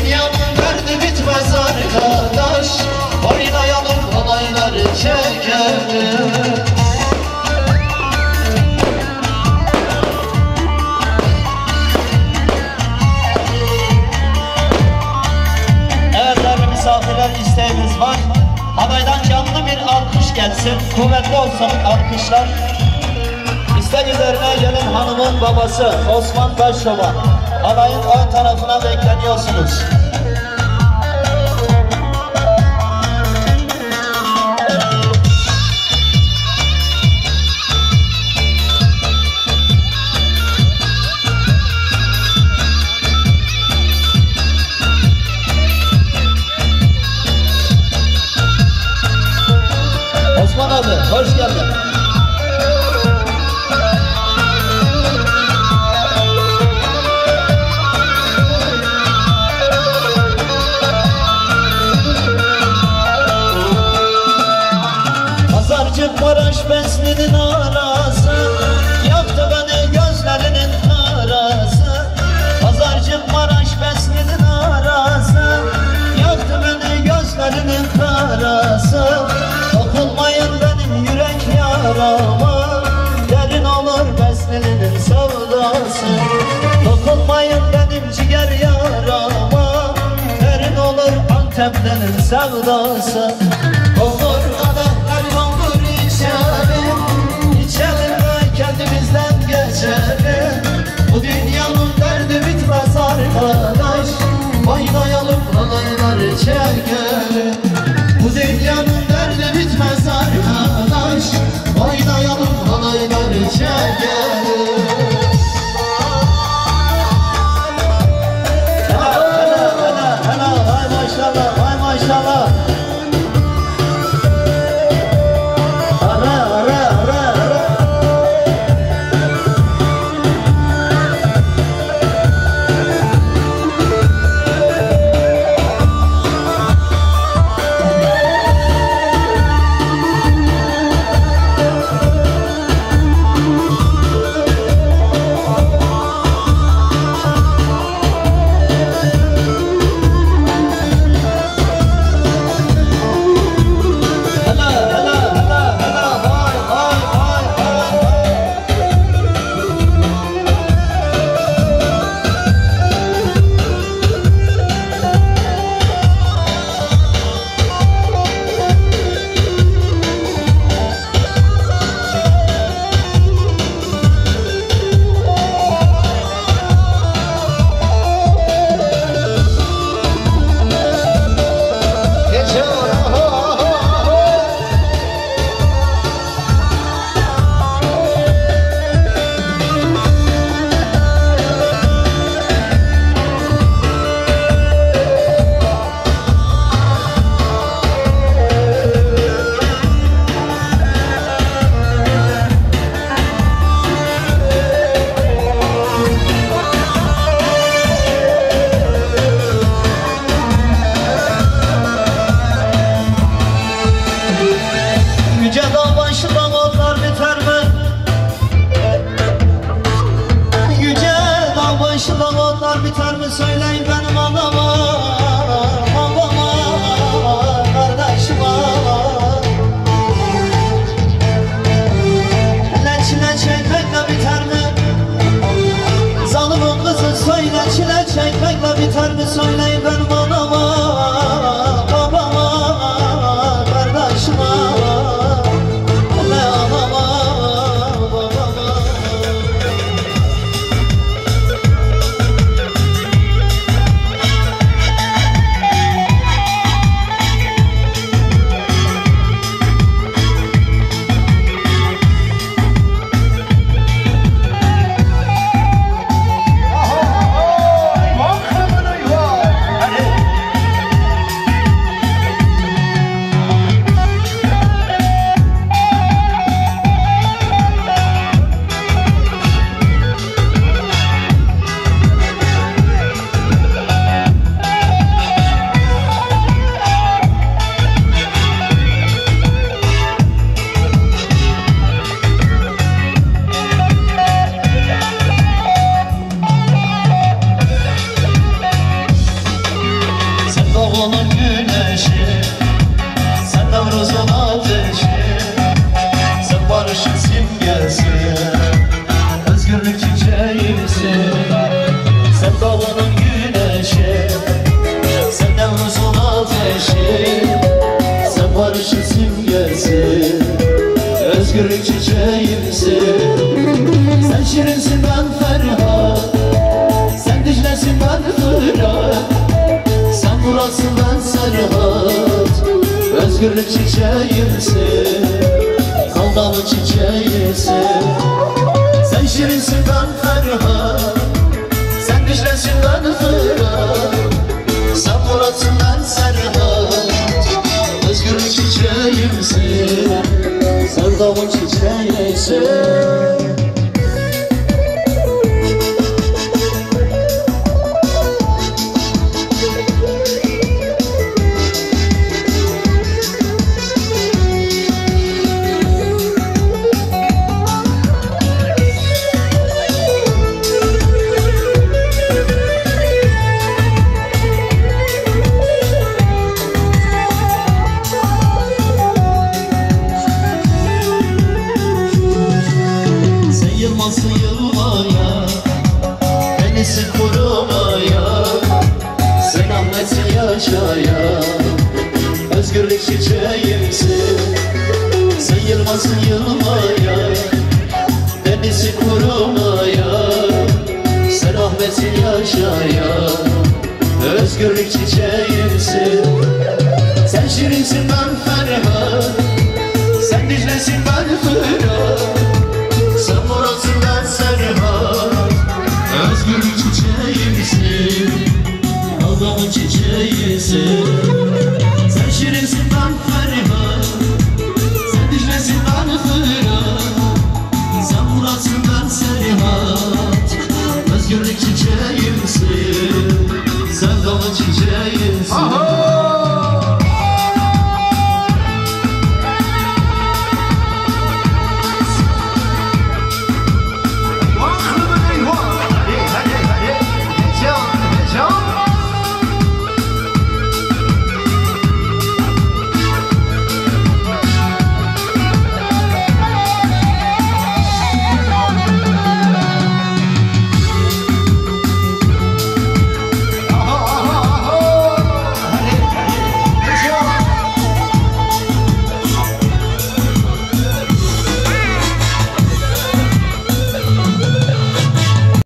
dünyanın derdi bitmez arkadaş, oynayalım olayları çekelim. Evet değerli misafirler, isteğimiz var. Adaydan canlı bir alkış gelsin, kuvvetli olsun alkışlar. İstek üzerine gelin hanımın babası Osman Taşçoban. Adayın ön tarafına bekleniyorsunuz. Osman abi, hoş geldin. Pazarcık Maraş Besni'nin arası, yaktı beni gözlerinin karası. Pazarcık Maraş Besni'nin arası, yaktı beni gözlerinin karası. Dokunmayın benim yürek yarama, derin olur Besni'nin sevdası. Dokunmayın benim ciğer yarama, derin olur Antep'lerin sevdası. Olur kadehler doldur içelim, içelim ve kendimizden geçelim. Bu dünyanın derdi bitmez arkadaş, oynayalım olayları çekelim. Bu dünyanın derdi bitmez arkadaş, oynayalım olayları çekelim. Helal, hay maşallah, hay maşallah. Yüce dağ başında otlar biter mi? Yüce dağ başında otlar biter mi? Söyleyin benim adama, babama, kardeşime. Çile çekmekle biter mi? Zalimin kızı söyle, çile çekmekle biter mi? Söyleyin benim adama, babama, kardeşime. Hadi. çiçeğimsin. Sen Şirinsin ben Ferhat, sen Dicle'sin ben Fırat, sen Murat'sın ben Serhat. Özgürlük çiçeğimsin, Kaldamın çiçeğimsin. Sen Şirinsin ben Ferhat, sen Dicle'sin ben Fırat, sen Murat'sın ben Serhat. Özgürlük çiçeğimsin, Kaldamın çiçeğimsin. Yılmasın yılmaya, denizi kurumaya, sen Ahmet'sin yaşaya. Özgürlük çiçeğimsin, sen yılmasın yılmaya, denizi kurumaya, sen Ahmet'sin yaşaya. Özgürlük çiçeğimsin, sen Şirinsin ben Ferhat, sen Dicle'sin ben Fırat, sen Murat'sın ben Serhat. Özgürlük çiçeğimsin, Kaldamın çiçeğisin. Sen Şirinsin ben Ferhat, sen Dicle'sin ben Fırat, sen Murat'sın ben Serhat. Özgürlük çiçeğimsin, sen Kaldamın çiçeğimsin.